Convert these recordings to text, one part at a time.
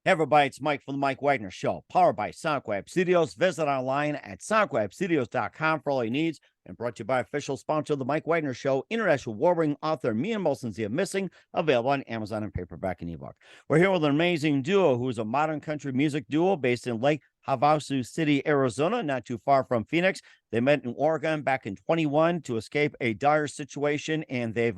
Hey everybody, it's Mike from the Mike Wagner Show, powered by SonicWeb Studios. Visit online at sonicwebstudios.com for all your needs, and brought to you by official sponsor of the Mike Wagner Show, international award-winning author Mia Molson's The Missing, available on Amazon and paperback and ebook. We're here with an amazing duo who is a modern country music duo based in Lake Havasu City, Arizona, not too far from Phoenix. They met in Oregon back in 21 to escape a dire situation, and they've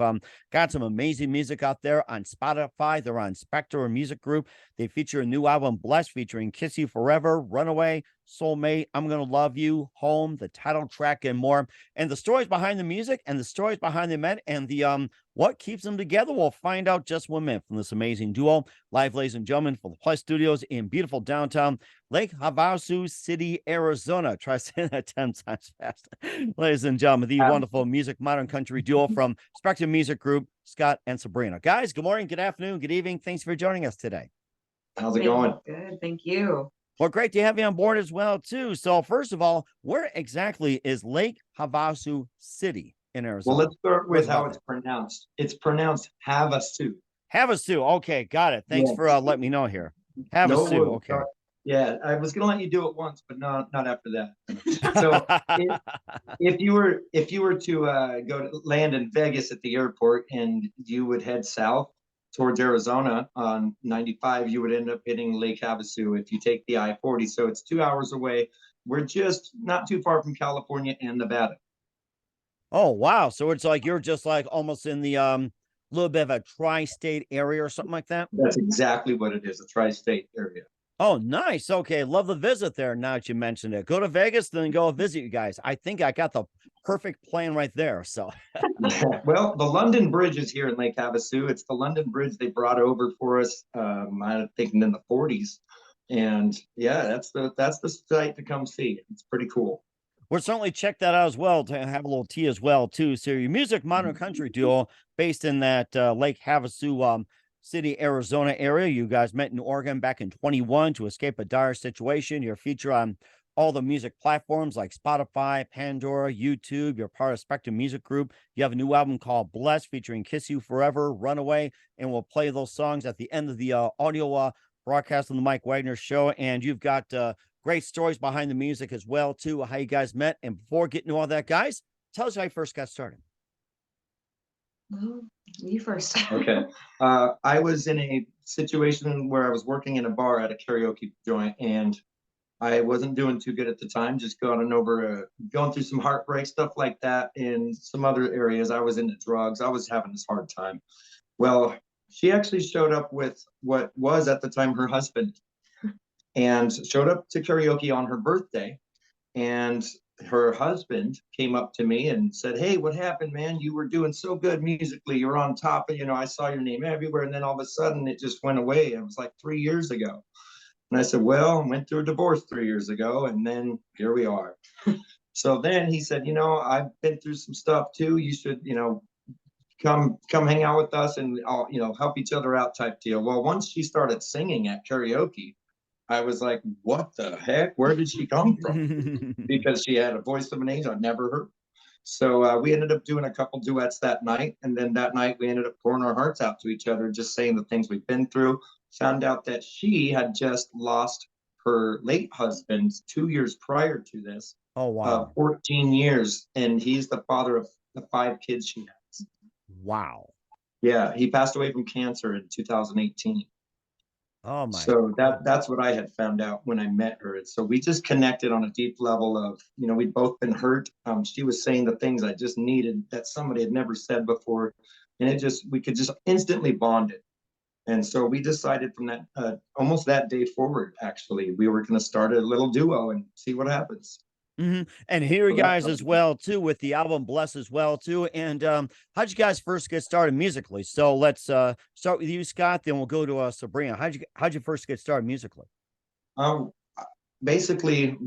got some amazing music out there on Spotify. They're on Spectre Music Group. They feature a new album, Blessed, featuring Kiss You Forever, Runaway, Soulmate, I'm Gonna Love You, Home, the title track, and more. And the stories behind the music and the stories behind the men and the what keeps them together, we'll find out just 1 minute from this amazing duo. Live, ladies and gentlemen, from the Plus Studios in beautiful downtown Lake Havasu City, Arizona. Try saying that 10 times fast. Ladies and gentlemen, the wonderful music modern country duo from Spectre Music Group, Scott and Sabrina. Guys, good morning, good afternoon, good evening. Thanks for joining us today. How's it going? Good, thank you. Well, great to have you on board as well, too. So, first of all, where exactly is Lake Havasu City in Arizona? Well, let's start with how it's pronounced. It's pronounced Havasu. Havasu. Okay, got it. Thanks for letting me know here. Havasu. No, okay. Yeah, I was gonna let you do it once, but not after that. So if you were to go to land in Vegas at the airport and you would head south towards Arizona on 95, you would end up hitting Lake Havasu if you take the I-40. So it's 2 hours away. We're just not too far from California and Nevada. Oh, wow. So it's like you're just like almost in the little bit of a tri-state area or something like that? That's exactly what it is, a tri-state area. Oh, nice. Okay. Love the visit there now that you mentioned it. Go to Vegas, then go visit you guys. I think I got the perfect plan right there. So, well, the London Bridge is here in Lake Havasu. It's the London Bridge they brought over for us, I think in the 40s. And yeah, that's the site to come see. It's pretty cool. We'll certainly check that out as well to have a little tea as well, too. So your music modern country duo based in that Lake Havasu City, Arizona area. You guys met in Oregon back in 21 to escape a dire situation. You're featured on all the music platforms like Spotify, Pandora, YouTube. You're part of Spectrum Music Group. You have a new album called Blessed featuring Kiss You Forever, Runaway, and we'll play those songs at the end of the audio broadcast on the Mike Wagner Show. And you've got great stories behind the music as well, too, how you guys met. And before getting to all that, guys, tell us how you first got started. Well, you first. Okay. I was in a situation where I was working in a bar at a karaoke joint, and I wasn't doing too good at the time, just going through some heartbreak, stuff like that. In some other areas, I was into drugs. I was having this hard time. Well, she actually showed up with what was at the time her husband, and showed up to karaoke on her birthday. And her husband came up to me and said, "Hey, what happened, man? You were doing so good musically. You're on top. And, I saw your name everywhere. And then all of a sudden it just went away. It was like 3 years ago." And I said, "Well, I went through a divorce 3 years ago. And then here we are." So then he said, "I've been through some stuff too. You should, come hang out with us and I'll, help each other out," type deal. Well, once she started singing at karaoke, I was like, "What the heck? Where did she come from?" Because she had a voice of an angel I'd never heard. So we ended up doing a couple duets that night. And then that night we ended up pouring our hearts out to each other, just saying the things we've been through. Found out that she had just lost her late husband 2 years prior to this. Oh, wow. 14 years. And he's the father of the 5 kids she has. Wow. Yeah, he passed away from cancer in 2018. Oh, my. So that's what I had found out when I met her. And so we just connected on a deep level of, we'd both been hurt. She was saying the things I just needed that somebody had never said before. And we could just instantly bond it. And so we decided from that, almost that day forward, actually, we were going to start a little duo and see what happens. And here you guys as well, too, with the album Bless as well, too. And how'd you guys first get started musically? So let's start with you, Scott, then we'll go to Sabrina. How'd you first get started musically? Basically,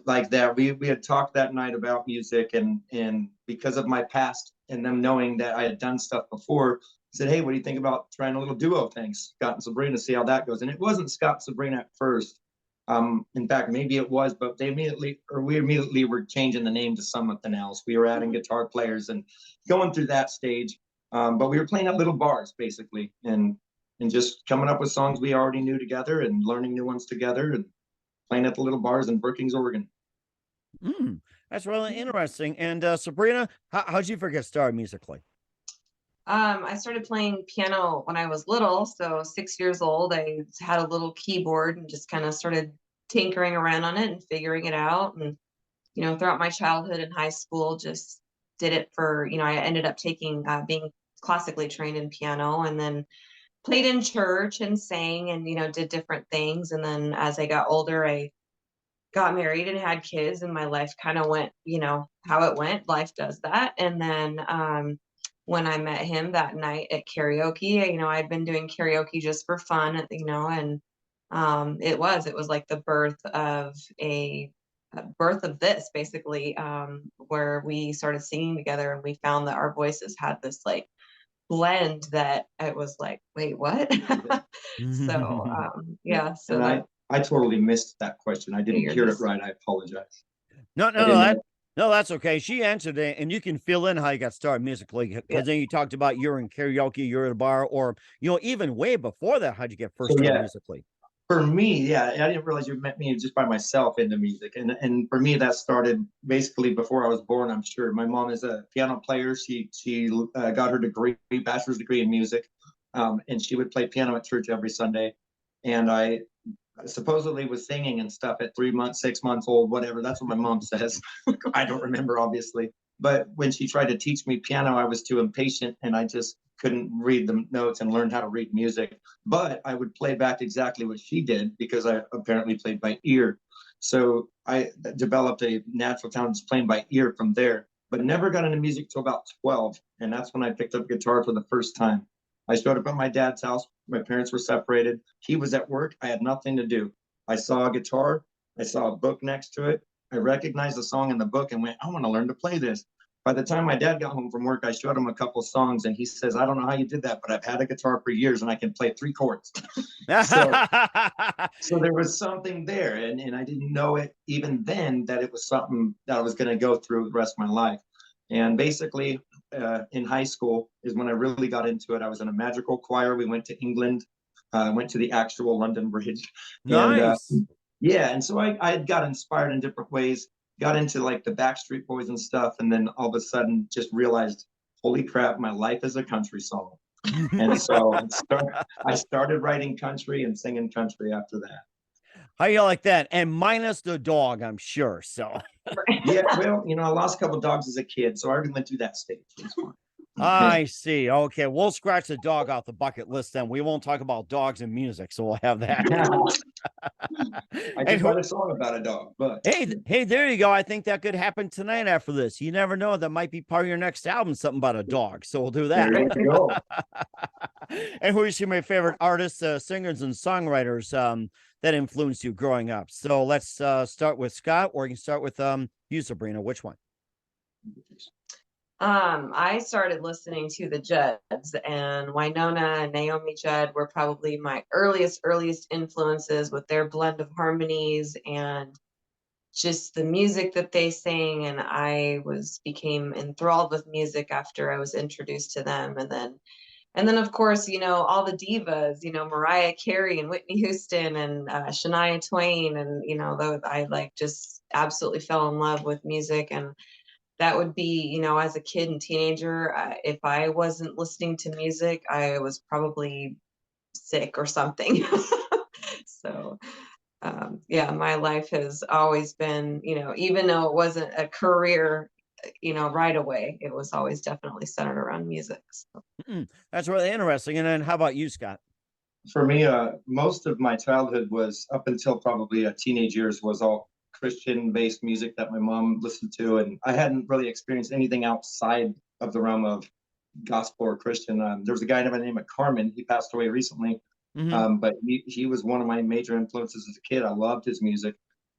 like that, we had talked that night about music, and because of my past and them knowing that I had done stuff before, said, "Hey, what do you think about trying a little duo thing, Scott and Sabrina, see how that goes?" And it wasn't Scott Sabrina at first. In fact, maybe it was, but we immediately were changing the name to something else. We were adding guitar players and going through that stage. But we were playing at little bars, basically. And and just coming up with songs we already knew together and learning new ones together and playing at the little bars in Brookings, Oregon. That's really interesting. And Sabrina, how'd you get started musically? I started playing piano when I was little, so 6 years old. I had a little keyboard and just kind of started tinkering around on it and figuring it out. And throughout my childhood and high school, just did it for, I ended up taking being classically trained in piano, and then played in church and sang and did different things. And then as I got older, I got married and had kids, and my life kind of went, how it went. Life does that. And then when I met him that night at karaoke, I'd been doing karaoke just for fun, and it was like the birth of this, basically, where we started singing together, and we found that our voices had this like blend that it was like, wait, what? So yeah, so And that I totally missed that question. I didn't you're hear it just right. I apologize. No, I no, no, didn't know. that's okay. She answered it, and you can fill in how you got started musically yeah. because then you talked about you're in karaoke, you're at a bar, or even way before that, how'd you get first So started yeah, musically? for me, yeah, I didn't realize you met me just by myself into music. And for me, that started basically before I was born, I'm sure. My mom is a piano player. She got her degree, bachelor's degree in music. And she would play piano at church every Sunday. And I supposedly was singing and stuff at 3 months, 6 months old, whatever. That's what my mom says. I don't remember, obviously. But when she tried to teach me piano, I was too impatient and I just couldn't read the notes and learn how to read music. But I would play back exactly what she did because I apparently played by ear. So I developed a natural talent just playing by ear from there, but never got into music till about 12. And that's when I picked up guitar for the first time. I showed up at my dad's house. My parents were separated. He was at work. I had nothing to do. I saw a guitar. I saw a book next to it. I recognized the song in the book and went, I want to learn to play this. By the time my dad got home from work, I showed him a couple songs and he says, I don't know how you did that, but I've had a guitar for years and I can play 3 chords. so, so there was something there. And I didn't know it even then that it was something that I was going to go through the rest of my life. And basically, in high school is when I really got into it. I was in a magical choir. We went to England, went to the actual London Bridge. And Nice. yeah, and so I got inspired in different ways, got into like the Backstreet Boys and stuff. And then all of a sudden just realized, holy crap, my life is a country song. And so I started writing country and singing country after that. How you like that? And minus the dog, I'm sure. So Yeah, well, I lost a couple dogs as a kid, so I already went through that stage. It's fine. I see. Okay, we'll scratch the dog off the bucket list then. We won't talk about dogs and music, so we'll have that. I And just wrote a song about a dog, but hey, there you go. I think that could happen tonight after this. You never know. That might be part of your next album, something about a dog. So we'll do that. there you go. And who is your favorite artists, singers, and songwriters that influenced you growing up? So let's start with Scott, or you can start with you, Sabrina. Which one? I started listening to the Judds, and Winona and Naomi Judd were probably my earliest influences with their blend of harmonies and just the music that they sang. And I became enthralled with music after I was introduced to them. And then of course, all the divas, Mariah Carey and Whitney Houston and Shania Twain, and those I like just absolutely fell in love with music. And that would be, as a kid and teenager, if I wasn't listening to music, I was probably sick or something. So yeah, my life has always been, even though it wasn't a career, right away, it was always definitely centered around music. So. That's really interesting. And then how about you, Scott? For me, most of my childhood was up until probably teenage years was all Christian-based music that my mom listened to, and I hadn't really experienced anything outside of the realm of gospel or Christian. There was a guy by the name of Carmen. He passed away recently, but he was one of my major influences as a kid. I loved his music.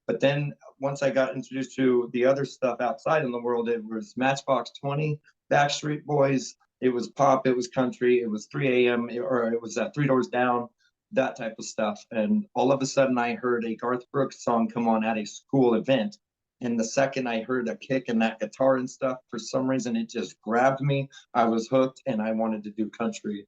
But then once I got introduced to the other stuff outside in the world, it was Matchbox 20, Backstreet Boys, it was pop, it was country, it was 3 a.m. or it was Three Doors Down, that type of stuff. And all of a sudden I heard a Garth Brooks song come on at a school event. And the second I heard a kick and that guitar and stuff, for some reason, it just grabbed me. I was hooked and I wanted to do country.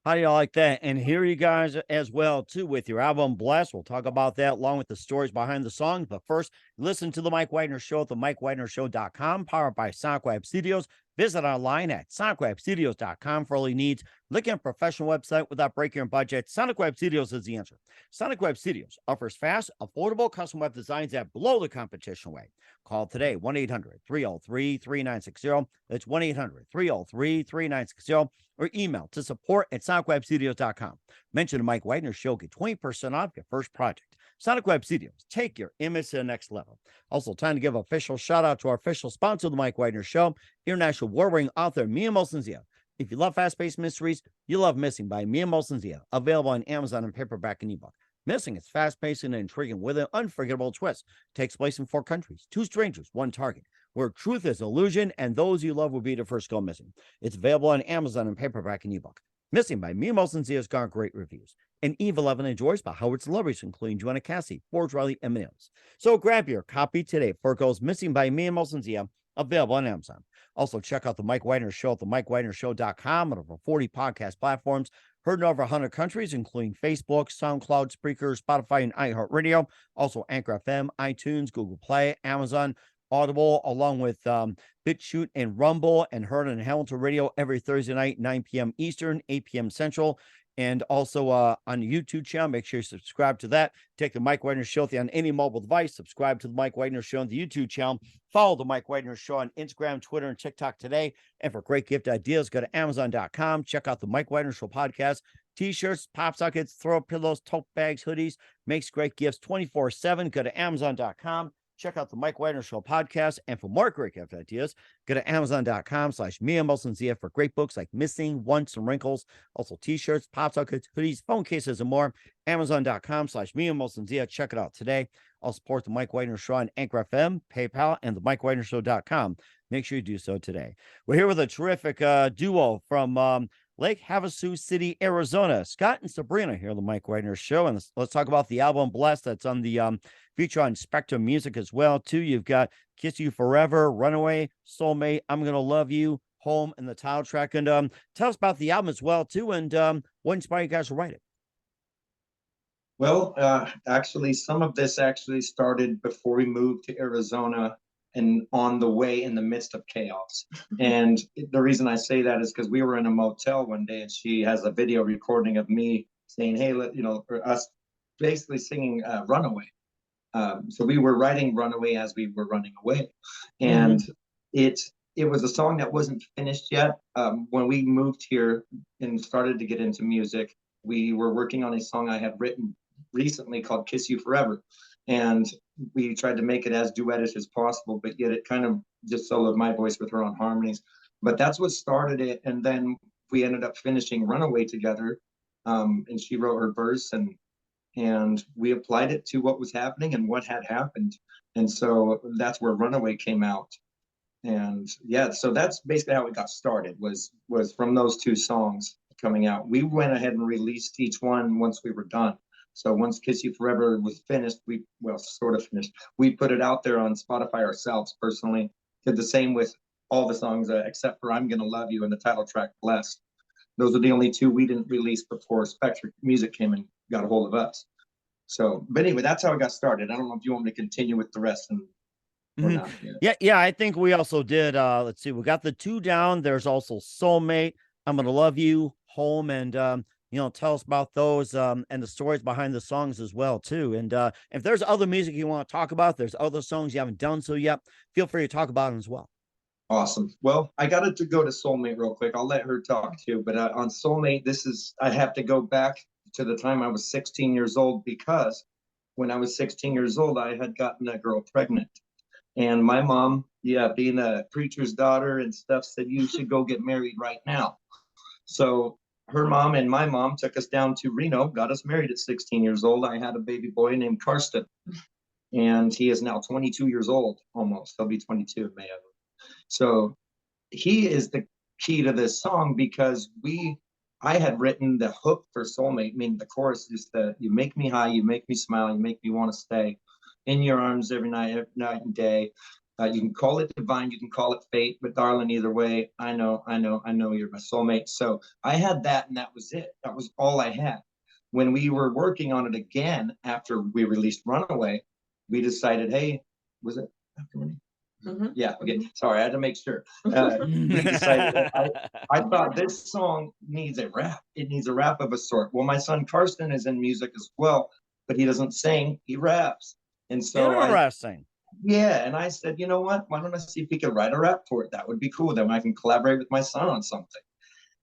How do you like that? And here you guys as well, too, with your album Bless. We'll talk about that along with the stories behind the songs. But first, listen to the Mike Wagner Show at the MikeWagnerShow.com, powered by Sonic Studios. Visit online at SonicWebStudios.com for all your needs. Looking at a professional website without breaking your budget, Sonic Web Studios is the answer. Sonic Web Studios offers fast, affordable custom web designs that blow the competition away. Call today, 1-800-303-3960. That's 1-800-303-3960. Or email to support@sonicwebstudios.com. Mention the Mike Wagner Show, get 20% off your first project. Sonic Web Studios, take your image to the next level. Also, time to give an official shout out to our official sponsor of the Mike Wagner Show, international award-winning author Mia Molson-Zia. If you love fast-paced mysteries, you love Missing by Mia Molson-Zia, available on Amazon in paperback and ebook. Missing is fast-paced and intriguing with an unforgettable twist. Takes place in 4 countries, 2 strangers, 1 target, where truth is illusion and those you love will be the first go missing. It's available on Amazon in paperback and ebook. Missing by Mia Molson-Zia has got great reviews. And Eve 11 enjoys by Howard celebrities, including Joanna Cassie, Forge Riley, and Mills. So grab your copy today for it goes Missing by Mia Molson-Zia, available on Amazon. Also, check out the Mike Wagner Show at the MikeWagnerShow.com and over 40 podcast platforms. Heard in over 100 countries, including Facebook, SoundCloud, Spreaker, Spotify, and iHeartRadio. Also, Anchor FM, iTunes, Google Play, Amazon, Audible, along with BitChute and Rumble, and heard on Hamilton Radio every Thursday night, 9 p.m. Eastern, 8 p.m. Central. And also on the YouTube channel, make sure you subscribe to that. Take the Mike Wagner Show on any mobile device. Subscribe to the Mike Wagner Show on the YouTube channel. Follow the Mike Wagner Show on Instagram, Twitter, and TikTok today. And for great gift ideas, go to Amazon.com. Check out the Mike Wagner Show podcast. T-shirts, pop sockets, throw pillows, tote bags, hoodies. Makes great gifts 24/7. Go to Amazon.com. Check out the Mike Wagner Show podcast. And for more great gift ideas, go to Amazon.com/Mia Molson-Zia for great books like Missing, Once, and Wrinkles. Also t-shirts, pop sockets, hoodies, phone cases, and more. Amazon.com/Mia Molson-Zia. Check it out today. I'll support the Mike Wagner Show on Anchor FM, PayPal, and the MikeWagnerShow.com. Make sure you do so today. We're here with a terrific duo from Lake Havasu City, Arizona. Scott and Sabrina here on the Mike Wagner Show. And let's talk about the album Blessed that's on the feature on Spectrum Music as well, too. You've got Kiss You Forever, Runaway, Soulmate, I'm Gonna Love You, Home, and the title track. And tell us about the album as well, too, and what inspired you guys to write it. Well, actually, some of this actually started before we moved to Arizona and on the way in the midst of chaos. And the reason I say that is because we were in a motel one day and she has a video recording of me saying, hey, or us basically singing Runaway. So we were writing Runaway as we were running away. And it was a song that wasn't finished yet. When we moved here and started to get into music, we were working on a song I had written recently called Kiss You Forever. And we tried to make it as duettish as possible, but yet it kind of just soloed my voice with her own harmonies. But that's what started it. And then we ended up finishing Runaway together. And she wrote her verse and we applied it to what was happening and what had happened. And so that's where Runaway came out. And yeah, so that's basically how it got started, was from those 2 songs coming out. We went ahead and released each one once we were done. So once Kiss You Forever was finished, sort of finished, we put it out there on Spotify ourselves personally. Did the same with all the songs except for I'm Gonna Love You and the title track Blessed. Those are the only 2 we didn't release before Spectrum Music came and got a hold of us. So, but anyway, that's how it got started. I don't know if you want me to continue with the rest or not. Yeah, I think we also did. Let's see, we got the 2 down. There's also Soulmate, I'm Gonna Love You, Home, and tell us about those and the stories behind the songs as well, too. And if there's other music you want to talk about, there's other songs you haven't done so yet, feel free to talk about them as well. Awesome. Well, I got to go to Soulmate real quick. I'll let her talk too. But on Soulmate, I have to go back to the time I was 16 years old, because when I was 16 years old, I had gotten a girl pregnant. And my mom, being a preacher's daughter and stuff, said, you should go get married right now. So her mom and my mom took us down to Reno, got us married at 16 years old. I had a baby boy named Karsten, and he is now 22 years old, almost. He'll be 22 in May. So he is the key to this song, because I had written the hook for Soulmate, meaning the chorus is that you make me high, you make me smile, you make me want to stay in your arms every night and day. You can call it divine, you can call it fate, but darling, either way, I know you're my soulmate. So I had that, and that was it. That was all I had. When we were working on it again after we released Runaway, we decided, hey, was it after Runaway? Yeah, okay. Sorry, I had to make sure. We decided I thought this song needs a rap. It needs a rap of a sort. Well, my son Karsten is in music as well, but he doesn't sing, he raps. And so Interesting. yeah, and I said, you know what? Why don't I see if we can write a rap for it? That would be cool. Then I can collaborate with my son on something.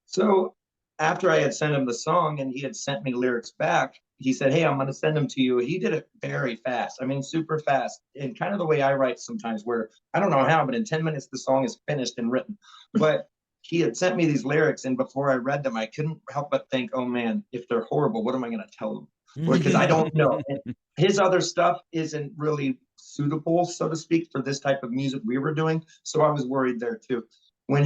So after I had sent him the song and he had sent me lyrics back, he said, hey, I'm going to send them to you. He did it very fast. I mean, super fast. And kind of the way I write sometimes, where I don't know how, but in 10 minutes, the song is finished and written. But he had sent me these lyrics. And before I read them, I couldn't help but think, oh man, if they're horrible, what am I going to tell them? Because I don't know. And his other stuff isn't really suitable, so to speak, for this type of music we were doing. So I was worried there too. When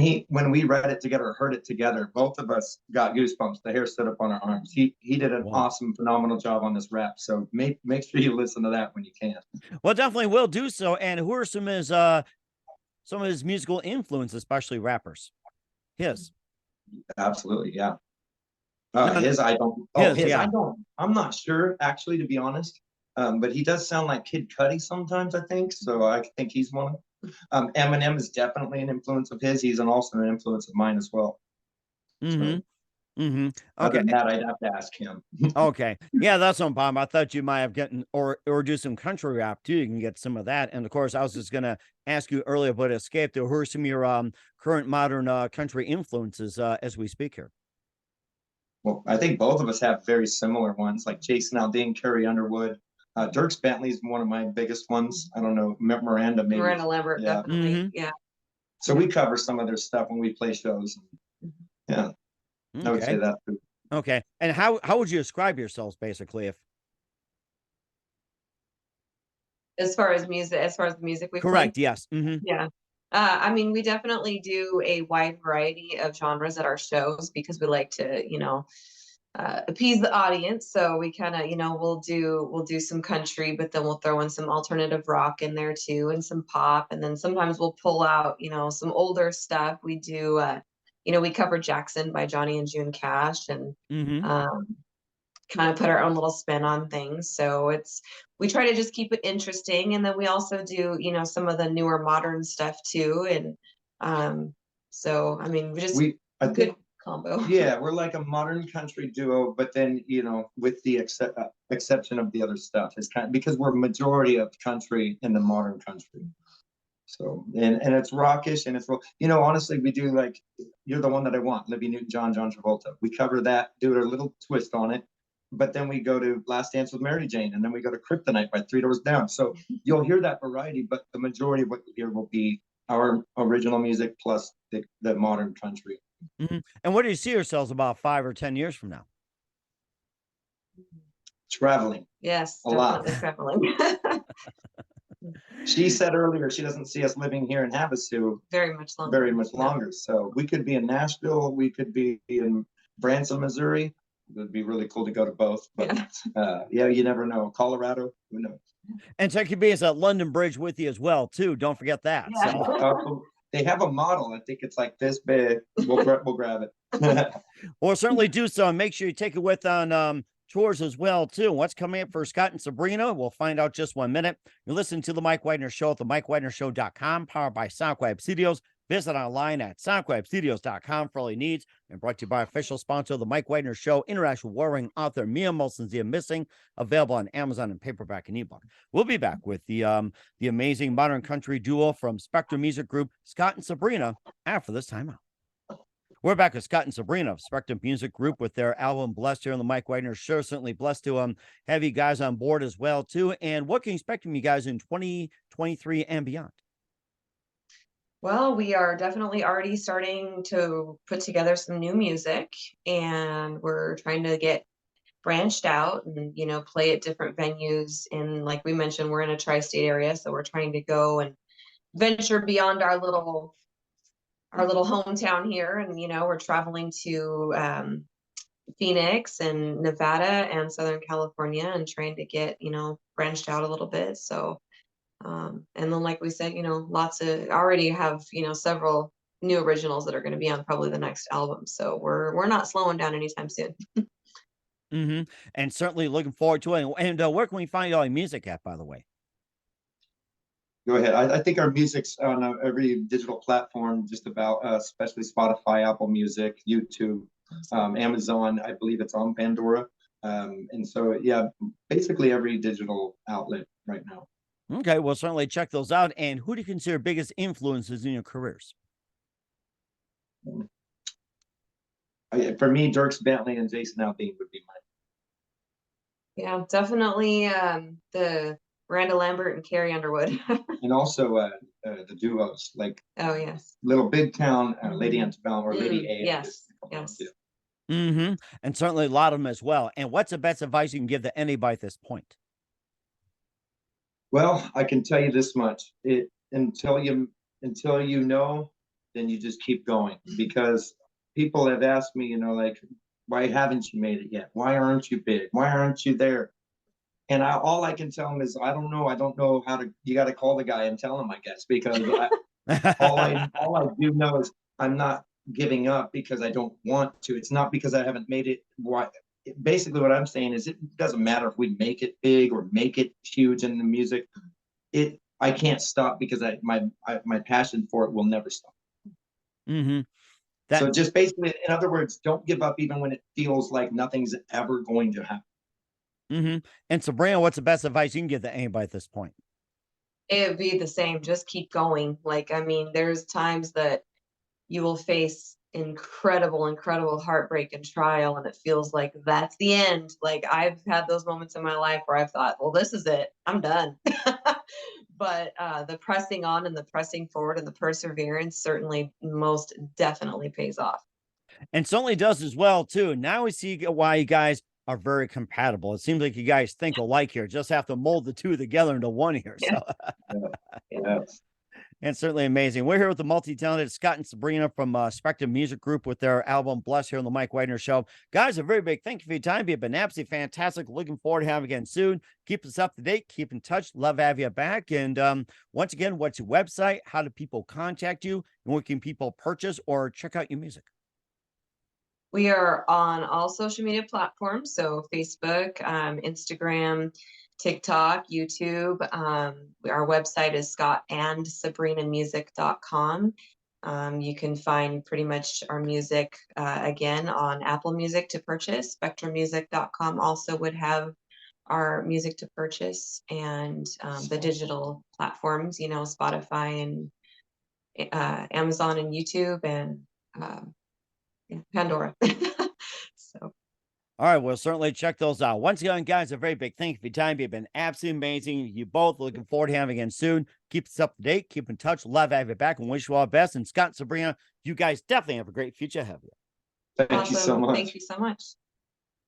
we read it together, heard it together, both of us got goosebumps. The hair stood up on our arms. He did an awesome, phenomenal job on this rap. So make sure you listen to that when you can. Well, definitely will do so. And who are some of his musical influences, especially rappers? His. Absolutely, yeah. No, his, I don't. yeah. I don't. I'm not sure, actually, to be honest. But he does sound like Kid Cudi sometimes, I think. So I think he's one. Eminem is definitely an influence of his. He's also an influence of mine as well. Mm-hmm. So, Mm-hmm. other Okay. than that, I'd have to ask him. Okay. Yeah, that's no problem. I thought you might have gotten or do some country rap too. You can get some of that. And of course, I was just gonna ask you earlier about Escape. Who are some of your current modern country influences as we speak here? Well, I think both of us have very similar ones, like Jason Aldean, Carrie Underwood. Dirks Bentley's one of my biggest ones. I don't know, Miranda maybe. Miranda Lambert, Yeah. definitely. Mm-hmm. Yeah. So we cover some of their stuff when we play shows. Yeah, Okay. I would say that too. Okay. And how would you describe yourselves basically if As far as the music we correct? play? Yes. Mm-hmm. Yeah. I mean, we definitely do a wide variety of genres at our shows because we like to, appease the audience. So we kind of, we'll do some country, but then we'll throw in some alternative rock in there too, and some pop. And then sometimes we'll pull out, some older stuff. We do, we cover Jackson by Johnny and June Cash, and Mm-hmm. kind of put our own little spin on things. So we try to just keep it interesting. And then we also do, some of the newer modern stuff too. And so, I mean, a good combo. Yeah, we're like a modern country duo, but then, with the exception of the other stuff, is kind of because we're majority of country in the modern country. So, and it's rockish, and it's, honestly, we do like You're the One That I Want, Libby Newton-John, John Travolta. We cover that, do a little twist on it. But then we go to Last Dance with Mary Jane, and then we go to Kryptonite by Three Doors Down. So you'll hear that variety, but the majority of what you hear will be our original music plus the modern country. Mm-hmm. And what do you see yourselves about 5 or 10 years from now? Traveling. Yes, a lot. Traveling. She said earlier she doesn't see us living here in Havasu very much longer. Yeah. So we could be in Nashville, we could be in Branson, Missouri. It would be really cool to go to both. But you never know. Colorado, who knows? And so it could be as a London Bridge with you as well, too. Don't forget that. Yeah. So. They have a model. I think it's like this big. We'll grab it. Well, certainly do so. And make sure you take it with on tours as well, too. What's coming up for Scott and Sabrina? We'll find out just 1 minute. You're listening to The Mike Wagner Show at themikewagnershow.com, powered by SoundCloud Studios. Visit online at soundclubstudios.com for all your needs, and brought to you by official sponsor of the Mike Wagner Show, international warring author Mia Molson's The Missing, available on Amazon and paperback and ebook. We'll be back with the amazing modern country duo from Spectrum Music Group, Scott and Sabrina, after this timeout. We're back with Scott and Sabrina of Spectrum Music Group with their album Blessed here on the Mike Wagner Show. Certainly blessed to have you guys on board as well, too. And what can you expect from you guys in 2023 and beyond? Well, we are definitely already starting to put together some new music, and we're trying to get branched out and, play at different venues. And like we mentioned, we're in a tri-state area, so we're trying to go and venture beyond our little hometown here. And, we're traveling to Phoenix and Nevada and Southern California and trying to get, branched out a little bit. So And then, like we said, lots of already have, several new originals that are going to be on probably the next album. So we're not slowing down anytime soon. And certainly looking forward to it. And where can we find all your music at, by the way? Go ahead. I think our music's on every digital platform, just about, especially Spotify, Apple Music, YouTube, Amazon. I believe it's on Pandora. And so, yeah, basically every digital outlet right now. Okay, we'll certainly check those out. And who do you consider biggest influences in your careers? For me, Dirks Bentley and Jason Aldean would be mine. Yeah, definitely the Miranda Lambert and Carrie Underwood. And also the duos like Oh yes, Little Big Town, Lady Antebellum, or Lady A. Yes, yes. And certainly a lot of them as well. And what's the best advice you can give to anybody at this point? Well, I can tell you this much: until you know, then you just keep going. Because people have asked me, like, why haven't you made it yet? Why aren't you big? Why aren't you there? And all I can tell them is, I don't know. I don't know how to. You got to call the guy and tell him, I guess, because all I do know is I'm not giving up because I don't want to. It's not because I haven't made it. Basically, what I'm saying is, it doesn't matter if we make it big or make it huge in the music. I can't stop because my passion for it will never stop. So just basically, in other words, don't give up even when it feels like nothing's ever going to happen. And Sabrina, what's the best advice you can give to anybody at this point? It would be the same. Just keep going. Like, I mean, there's times that you will face incredible heartbreak and trial, and it feels like that's the end. Like, I've had those moments in my life where I've thought, well, this is it. I'm done. But the pressing on and the pressing forward and the perseverance certainly most definitely pays off. And certainly does as well, too. Now we see why you guys are very compatible. It seems like you guys think alike here. Just have to mold the two together into one here. Yeah. So, Yes. and certainly amazing. We're here with the multi-talented Scott and Sabrina from Spectrum Music Group with their album Bless here on the Mike Wagner Show. Guys, a very big thank you for your time. You've been absolutely fantastic. Looking forward to having you again soon. Keep us up to date. Keep in touch. Love to have you back. And once again, what's your website? How do people contact you? And where can people purchase or check out your music? We are on all social media platforms, so Facebook, Instagram, TikTok, YouTube. Our website is scottandsabrinamusic.com. You can find pretty much our music again on Apple Music to purchase. SpectrumMusic.com also would have our music to purchase, and the digital platforms, Spotify and Amazon and YouTube and Pandora. So, all right, we'll certainly check those out. Once again, guys, a very big thank you for your time. You've been absolutely amazing. You both looking forward to having you again soon. Keep us up to date. Keep in touch. Love to have you back and wish you all the best. And Scott and Sabrina, you guys definitely have a great future ahead of you. Thank you so much. Thank you so much.